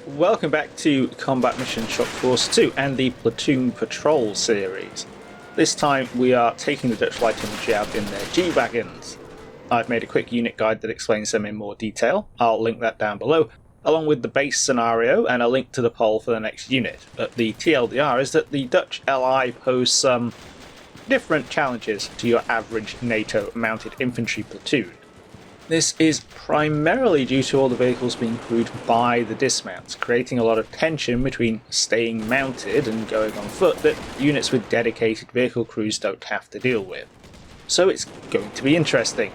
Welcome back to Combat Mission Shock Force 2 and the Platoon Patrol series. This time we are taking the Dutch Light Infantry out in their G-Wagons. I've made a quick unit guide that explains them in more detail. I'll link that down below, along with the base scenario and a link to the poll for the next unit. But the TLDR is that the Dutch LI pose some different challenges to your average NATO mounted infantry platoon. This is primarily due to all the vehicles being crewed by the dismounts, creating a lot of tension between staying mounted and going on foot that units with dedicated vehicle crews don't have to deal with. So it's going to be interesting.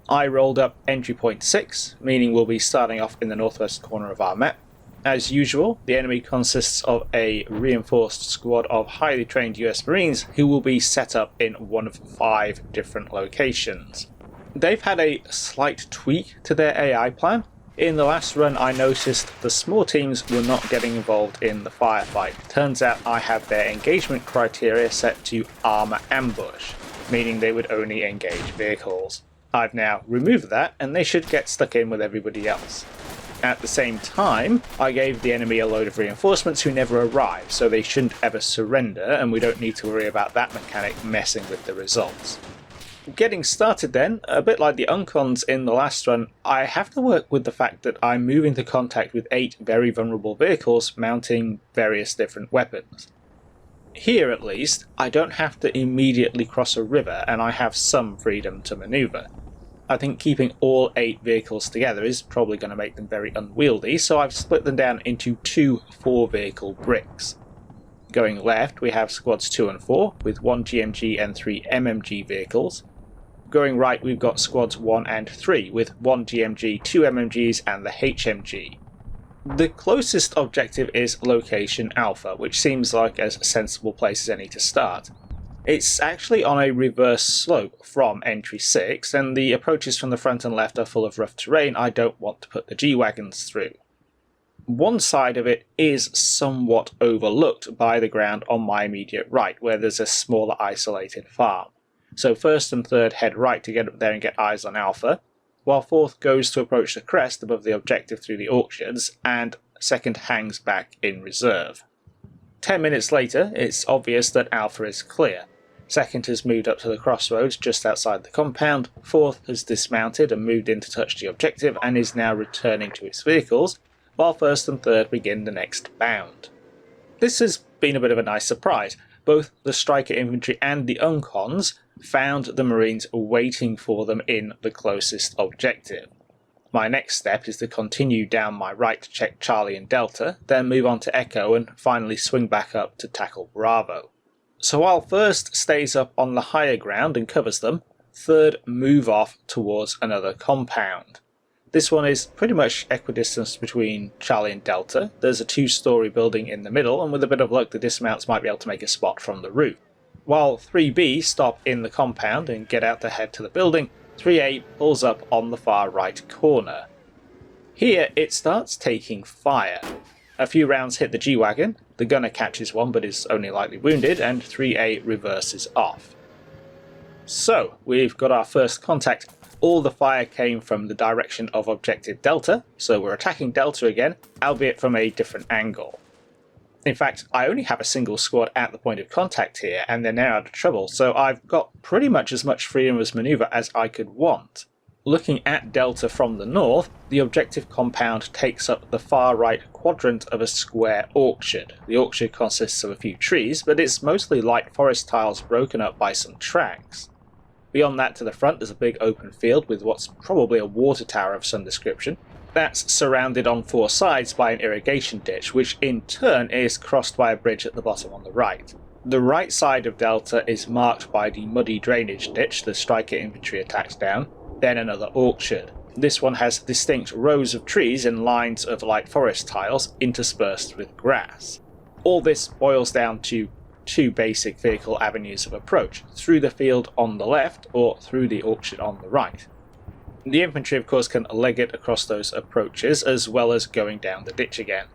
I rolled up entry point 6, meaning we'll be starting off in the northwest corner of our map. As usual, the enemy consists of a reinforced squad of highly trained US Marines who will be set up in one of 5 different locations. They've had a slight tweak to their AI plan. In the last run I noticed the small teams were not getting involved in the firefight. Turns out I have their engagement criteria set to armor ambush, meaning they would only engage vehicles. I've now removed that and they should get stuck in with everybody else. At the same time, I gave the enemy a load of reinforcements who never arrive, so they shouldn't ever surrender and we don't need to worry about that mechanic messing with the results. Getting started then, a bit like the Uncons in the last run, I have to work with the fact that I'm moving to contact with 8 very vulnerable vehicles mounting various different weapons. Here at least, I don't have to immediately cross a river and I have some freedom to manoeuvre. I think keeping all 8 vehicles together is probably going to make them very unwieldy, so I've split them down into 2 4-vehicle bricks. Going left, we have squads 2 and 4 with 1 GMG and 3 MMG vehicles. Going right, we've got squads 1 and 3 with 1 GMG, 2 MMGs and the HMG. The closest objective is location Alpha, which seems like as sensible place as any to start. It's actually on a reverse slope from entry 6 and the approaches from the front and left are full of rough terrain I don't want to put the G-Wagons through. One side of it is somewhat overlooked by the ground on my immediate right, where there's a smaller isolated farm. So 1st and 3rd head right to get up there and get eyes on Alpha, while 4th goes to approach the crest above the objective through the orchards, and 2nd hangs back in reserve. 10 minutes later, it's obvious that Alpha is clear. 2nd has moved up to the crossroads just outside the compound, 4th has dismounted and moved in to touch the objective and is now returning to its vehicles, while 1st and 3rd begin the next bound. This has been a bit of a nice surprise. Both the Striker Infantry and the Uncons found the Marines waiting for them in the closest objective. My next step is to continue down my right to check Charlie and Delta, then move on to Echo and finally swing back up to tackle Bravo. So while 1st stays up on the higher ground and covers them, 3rd move off towards another compound. This one is pretty much equidistant between Charlie and Delta. There's a 2-story building in the middle, and with a bit of luck the dismounts might be able to make a spot from the roof. While 3B stop in the compound and get out to head to the building, 3A pulls up on the far right corner. Here it starts taking fire. A few rounds hit the G-Wagon, the gunner catches one but is only lightly wounded, and 3A reverses off. So, we've got our first contact. All the fire came from the direction of objective Delta, so we're attacking Delta again, albeit from a different angle. In fact, I only have a single squad at the point of contact here, and they're now out of trouble, so I've got pretty much as much freedom of manoeuvre as I could want. Looking at Delta from the north, the objective compound takes up the far right quadrant of a square orchard. The orchard consists of a few trees, but it's mostly light forest tiles broken up by some tracks. Beyond that to the front there's a big open field with what's probably a water tower of some description. That's surrounded on 4 sides by an irrigation ditch, which in turn is crossed by a bridge at the bottom on the right. The right side of Delta is marked by the muddy drainage ditch the Striker Infantry attacks down, then another orchard. This one has distinct rows of trees and lines of light forest tiles interspersed with grass. All this boils down to 2 basic vehicle avenues of approach, through the field on the left or through the orchard on the right. The infantry of course can leg it across those approaches as well as going down the ditch again.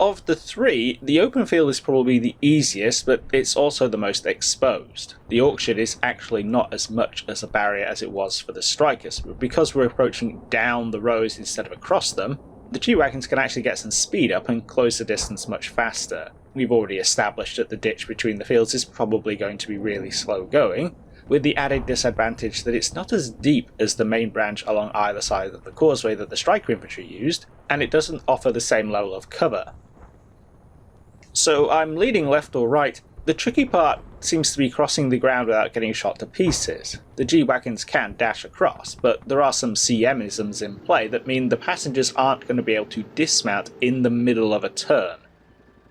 Of the 3, the open field is probably the easiest, but it's also the most exposed. The orchard is actually not as much as a barrier as it was for the strikers, but because we're approaching down the rows instead of across them, The G-Wagons can actually get some speed up and close the distance much faster. We've already established that the ditch between the fields is probably going to be really slow going, with the added disadvantage that it's not as deep as the main branch along either side of the causeway that the striker infantry used, and it doesn't offer the same level of cover. So I'm leading left or right. The tricky part seems to be crossing the ground without getting shot to pieces. The G-Wagons can dash across, but there are some CM-isms in play that mean the passengers aren't going to be able to dismount in the middle of a turn.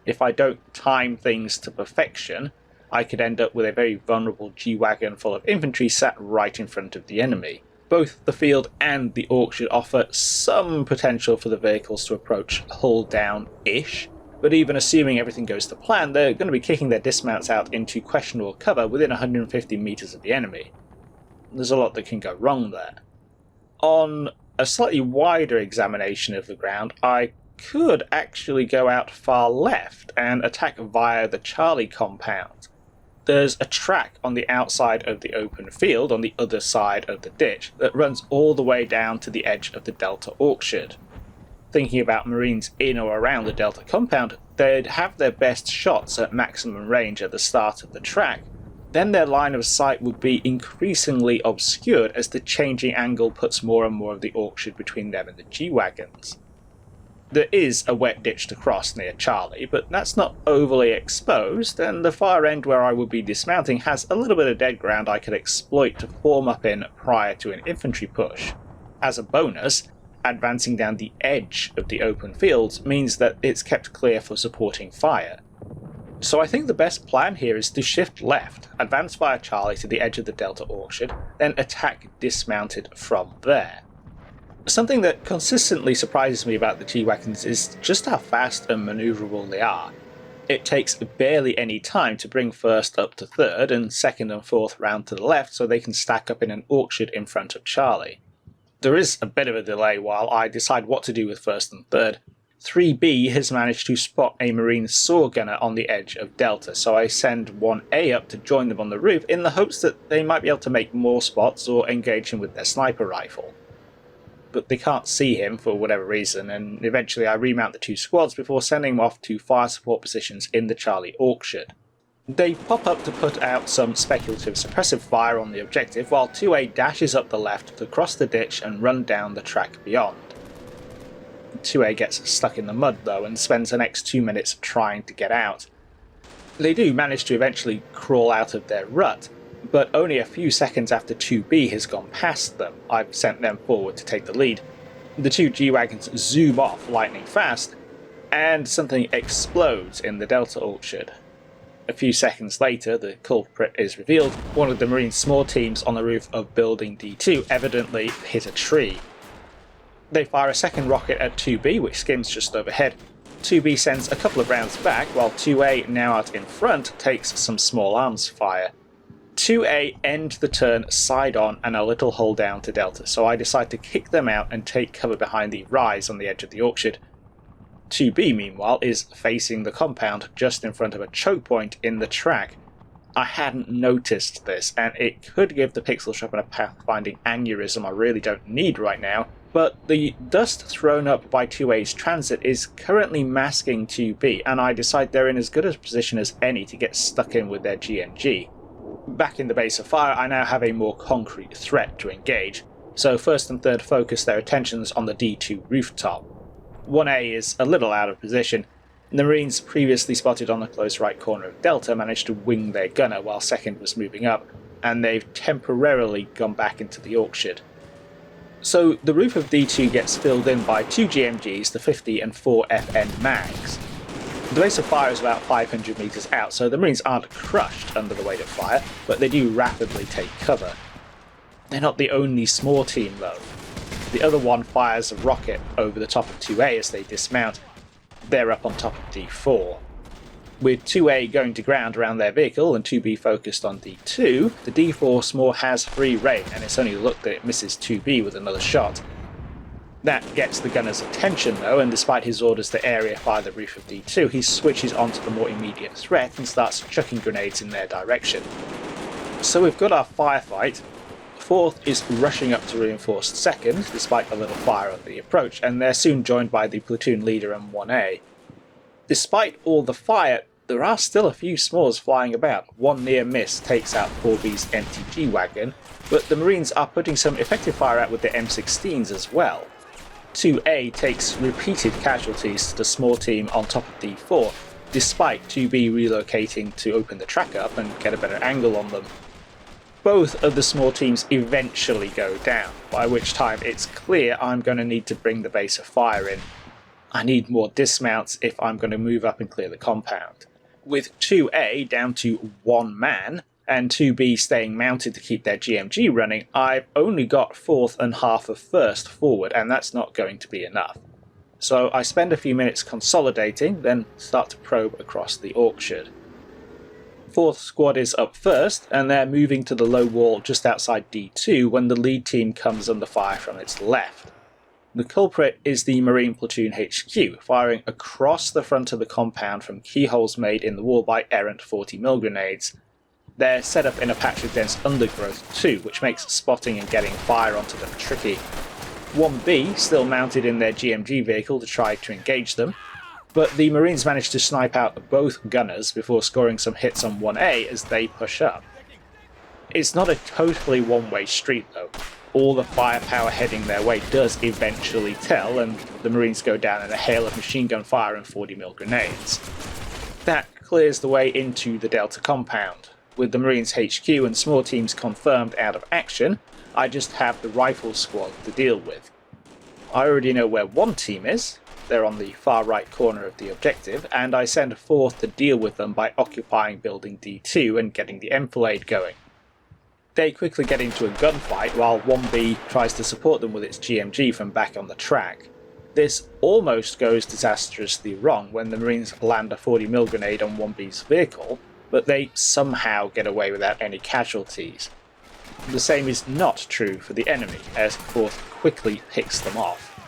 If I don't time things to perfection, I could end up with a very vulnerable G-Wagon full of infantry sat right in front of the enemy. Both the field and the orchard offer some potential for the vehicles to approach hull down-ish, but even assuming everything goes to plan, they're going to be kicking their dismounts out into questionable cover within 150 meters of the enemy. There's a lot that can go wrong there. On a slightly wider examination of the ground, I could actually go out far left and attack via the Charlie compound. There's a track on the outside of the open field on the other side of the ditch that runs all the way down to the edge of the Delta orchard. Thinking about Marines in or around the Delta compound, they'd have their best shots at maximum range at the start of the track. Then their line of sight would be increasingly obscured as the changing angle puts more and more of the orchard between them and the G-Wagons. There is a wet ditch to cross near Charlie, but that's not overly exposed, and the far end where I would be dismounting has a little bit of dead ground I could exploit to form up in prior to an infantry push. As a bonus, advancing down the edge of the open fields means that it's kept clear for supporting fire. So I think the best plan here is to shift left, advance via Charlie to the edge of the Delta orchard, then attack dismounted from there. Something that consistently surprises me about the G-Wagons is just how fast and manoeuvrable they are. It takes barely any time to bring first up to third and second and fourth round to the left so they can stack up in an orchard in front of Charlie. There is a bit of a delay while I decide what to do with first and third. 3B has managed to spot a Marine saw gunner on the edge of Delta, so I send 1A up to join them on the roof in the hopes that they might be able to make more spots or engage him with their sniper rifle. But they can't see him for whatever reason, and eventually I remount the two squads before sending them off to fire support positions in the Charlie orchard. They pop up to put out some speculative suppressive fire on the objective, while 2A dashes up the left to cross the ditch and run down the track beyond. 2A gets stuck in the mud though and spends the next 2 minutes trying to get out. They do manage to eventually crawl out of their rut, but only a few seconds after 2B has gone past them. I've sent them forward to take the lead. The two G-Wagons zoom off lightning fast, and something explodes in the Delta orchard. A few seconds later, the culprit is revealed. One of the Marine small teams on the roof of Building D2 evidently hit a tree. They fire a second rocket at 2B, which skims just overhead. 2B sends a couple of rounds back, while 2A, now out in front, takes some small arms fire. 2A end the turn side on and a little hull down to Delta, so I decide to kick them out and take cover behind the rise on the edge of the orchard. 2B, meanwhile, is facing the compound just in front of a choke point in the track. I hadn't noticed this, and it could give the pixel sharpener a pathfinding aneurysm I really don't need right now, but the dust thrown up by 2A's transit is currently masking 2B, and I decide they're in as good a position as any to get stuck in with their GNG. Back in the base of fire, I now have a more concrete threat to engage, so first and third focus their attentions on the D2 rooftop. 1A is a little out of position. The Marines previously spotted on the close right corner of Delta managed to wing their gunner while second was moving up, and they've temporarily gone back into the orchard. So the roof of D2 gets filled in by two GMGs, the 50 and 4 FN mags. The base of fire is about 500 metres out, so the Marines aren't crushed under the weight of fire, but they do rapidly take cover. They're not the only small team though. The other one fires a rocket over the top of 2A as they dismount. They're up on top of D4. With 2A going to ground around their vehicle and 2B focused on D2, the D4 small has free rein, and it's only luck that it misses 2B with another shot. That gets the gunner's attention though, and despite his orders to area fire the roof of D2, he switches onto the more immediate threat and starts chucking grenades in their direction. So we've got our firefight. 4th is rushing up to reinforce 2nd, despite a little fire at the approach, and they're soon joined by the platoon leader and 1A. Despite all the fire, there are still a few s'mores flying about. One near miss takes out 4B's empty G-Wagon, but the Marines are putting some effective fire out with their M16s as well. 2A takes repeated casualties to the small team on top of D4, despite 2B relocating to open the track up and get a better angle on them. Both of the small teams eventually go down, by which time it's clear I'm going to need to bring the base of fire in. I need more dismounts if I'm going to move up and clear the compound. With 2A down to 1 man, and 2B staying mounted to keep their GMG running, I've only got 4th and half of 1st forward, and that's not going to be enough. So I spend a few minutes consolidating, then start to probe across the orchard. 4th squad is up first, and they're moving to the low wall just outside D2 when the lead team comes under fire from its left. The culprit is the Marine Platoon HQ, firing across the front of the compound from keyholes made in the wall by errant 40mm grenades. They're set up in a patch of dense undergrowth too, which makes spotting and getting fire onto them tricky. 1B still mounted in their GMG vehicle to try to engage them, but the Marines manage to snipe out both gunners before scoring some hits on 1A as they push up. It's not a totally one-way street though. All the firepower heading their way does eventually tell, and the Marines go down in a hail of machine gun fire and 40mm grenades. That clears the way into the Delta compound. With the Marines HQ and small teams confirmed out of action, I just have the rifle squad to deal with. I already know where one team is, they're on the far right corner of the objective, and I send 4th to deal with them by occupying building D2 and getting the enfilade going. They quickly get into a gunfight while 1B tries to support them with its GMG from back on the track. This almost goes disastrously wrong when the Marines land a 40mm grenade on 1B's vehicle, but they somehow get away without any casualties. The same is not true for the enemy, as 4th quickly picks them off.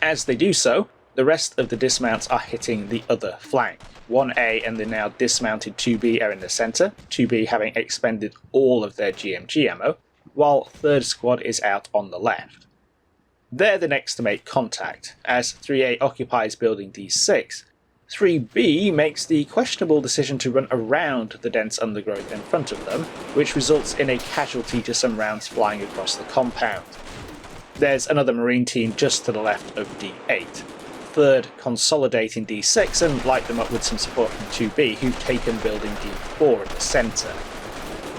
As they do so, the rest of the dismounts are hitting the other flank. 1A and the now dismounted 2B are in the centre, 2B having expended all of their GMG ammo, while 3rd squad is out on the left. They're the next to make contact, as 3A occupies building D6. 3B makes the questionable decision to run around the dense undergrowth in front of them, which results in a casualty to some rounds flying across the compound. There's another Marine team just to the left of D8. 3rd consolidate in D6 and light them up with some support from 2B, who've taken building D4 in the centre.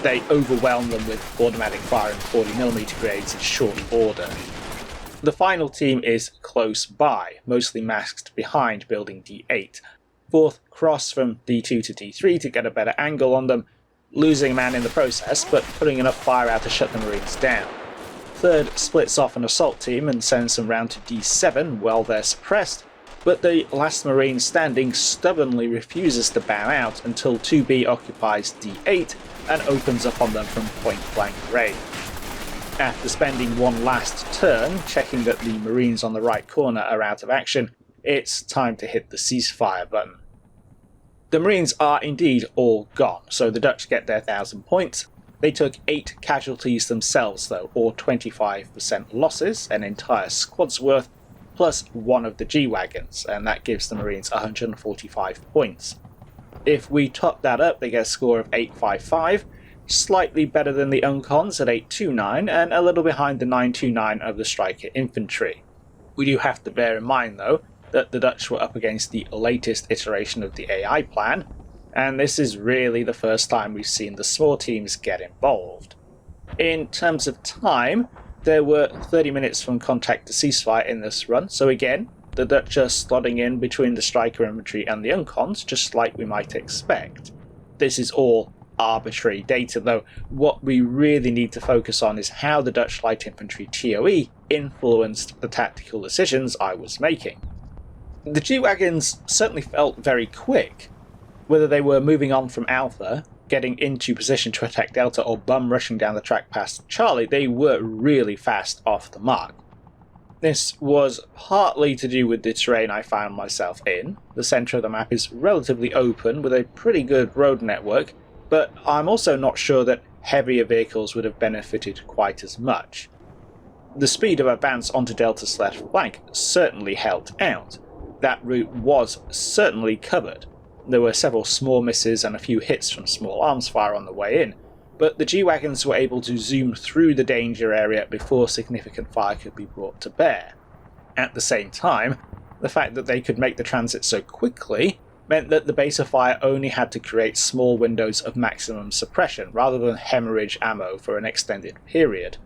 They overwhelm them with automatic fire and 40mm grenades in short order. The final team is close by, mostly masked behind building D8. 4th cross from D2 to D3 to get a better angle on them, losing a man in the process, but putting enough fire out to shut the Marines down. 3rd splits off an assault team and sends them round to D7 while they're suppressed, but the last Marine standing stubbornly refuses to bow out until 2B occupies D8 and opens up on them from point-blank range. After spending one last turn checking that the Marines on the right corner are out of action, it's time to hit the ceasefire button. The Marines are indeed all gone, so the Dutch get their 1000 points. They took 8 casualties themselves though, or 25% losses, an entire squad's worth, plus one of the G-Wagons, and that gives the Marines 145 points. If we top that up, they get a score of 855, slightly better than the Uncons at 829, and a little behind the 929 of the Striker Infantry. We do have to bear in mind though, that the Dutch were up against the latest iteration of the AI plan, and this is really the first time we've seen the small teams get involved. In terms of time, there were 30 minutes from contact to ceasefire in this run, so again, the Dutch are slotting in between the Striker Infantry and the Uncons, just like we might expect. This is all arbitrary data though. What we really need to focus on is how the Dutch Light Infantry TOE influenced the tactical decisions I was making. The G-Wagons certainly felt very quick. Whether they were moving on from Alpha, getting into position to attack Delta, or bum rushing down the track past Charlie, they were really fast off the mark. This was partly to do with the terrain I found myself in. The centre of the map is relatively open with a pretty good road network, but I'm also not sure that heavier vehicles would have benefited quite as much. The speed of advance onto Delta's left flank certainly held out. That route was certainly covered. There were several small misses and a few hits from small arms fire on the way in, but the G-Wagons were able to zoom through the danger area before significant fire could be brought to bear. At the same time, the fact that they could make the transit so quickly meant that the base of fire only had to create small windows of maximum suppression rather than hemorrhage ammo for an extended period.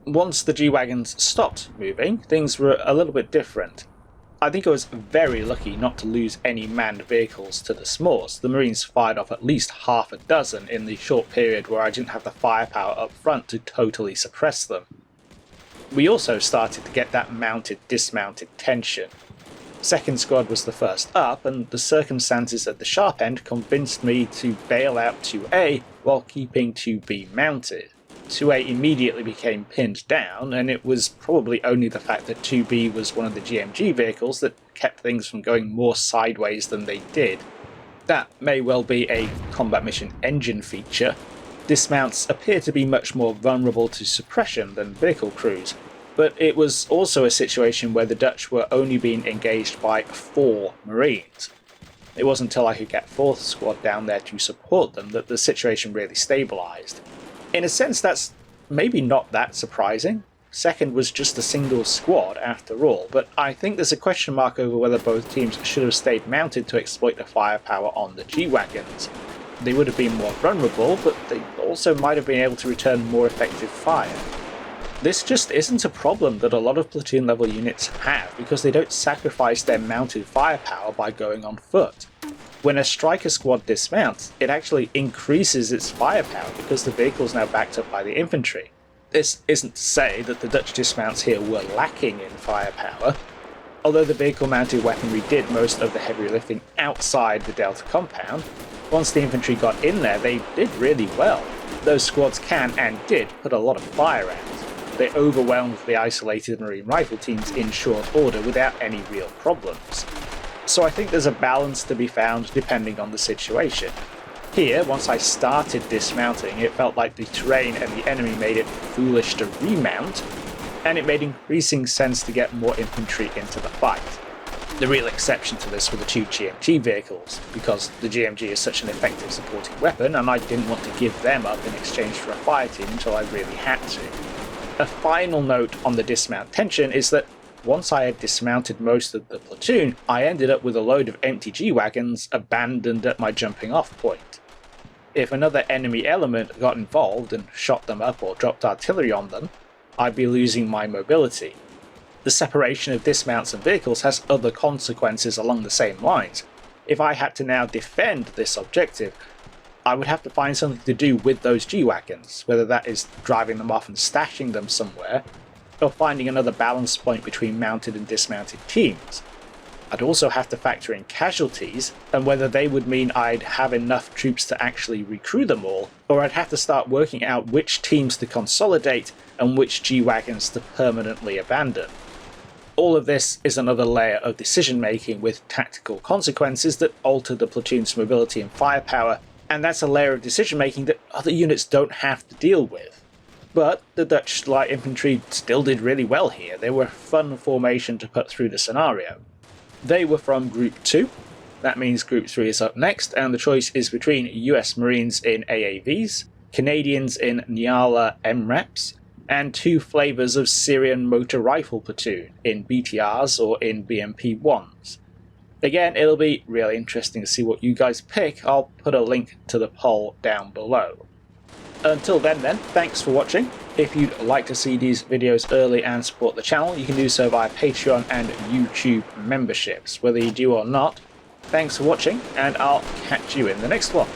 Once the G-Wagons stopped moving, things were a little bit different. I think I was very lucky not to lose any manned vehicles to the S'mores. The Marines fired off at least half a dozen in the short period where I didn't have the firepower up front to totally suppress them. We also started to get that mounted-dismounted tension. Second Squad was the first up, and the circumstances at the sharp end convinced me to bail out 2A while keeping 2B mounted. 2A immediately became pinned down, and it was probably only the fact that 2B was one of the GMG vehicles that kept things from going more sideways than they did. That may well be a combat mission engine feature. Dismounts appear to be much more vulnerable to suppression than vehicle crews, but it was also a situation where the Dutch were only being engaged by 4 Marines. It wasn't until I could get 4th Squad down there to support them that the situation really stabilised. In a sense, that's maybe not that surprising. Second was just a single squad after all, but I think there's a question mark over whether both teams should have stayed mounted to exploit the firepower on the G-Wagons. They would have been more vulnerable, but they also might have been able to return more effective fire. This just isn't a problem that a lot of platoon level units have, because they don't sacrifice their mounted firepower by going on foot. When a striker squad dismounts, it actually increases its firepower because the vehicle is now backed up by the infantry. This isn't to say that the Dutch dismounts here were lacking in firepower. Although the vehicle-mounted weaponry did most of the heavy lifting outside the Delta compound, once the infantry got in there, they did really well. Those squads can and did put a lot of fire out. They overwhelmed the isolated Marine rifle teams in short order without any real problems. So I think there's a balance to be found depending on the situation. Here, once I started dismounting, it felt like the terrain and the enemy made it foolish to remount, and it made increasing sense to get more infantry into the fight. The real exception to this were the 2 GMG vehicles, because the GMG is such an effective supporting weapon and I didn't want to give them up in exchange for a fire team until I really had to. A final note on the dismount tension is that once I had dismounted most of the platoon, I ended up with a load of empty G-Wagons abandoned at my jumping off point. If another enemy element got involved and shot them up or dropped artillery on them, I'd be losing my mobility. The separation of dismounts and vehicles has other consequences along the same lines. If I had to now defend this objective, I would have to find something to do with those G-Wagons, whether that is driving them off and stashing them somewhere, or finding another balance point between mounted and dismounted teams. I'd also have to factor in casualties, and whether they would mean I'd have enough troops to actually recruit them all, or I'd have to start working out which teams to consolidate and which G-Wagons to permanently abandon. All of this is another layer of decision making with tactical consequences that alter the platoon's mobility and firepower, and that's a layer of decision making that other units don't have to deal with. But the Dutch light infantry still did really well here. They were a fun formation to put through the scenario. They were from Group 2, that means Group 3 is up next, and the choice is between US Marines in AAVs, Canadians in Nyala MRAPs, and 2 flavours of Syrian motor rifle platoon in BTRs or in BMP-1s. Again, it'll be really interesting to see what you guys pick. I'll put a link to the poll down below. Until then, thanks for watching. If you'd like to see these videos early and support the channel, you can do so via Patreon and YouTube memberships. Whether you do or not, thanks for watching, and I'll catch you in the next one.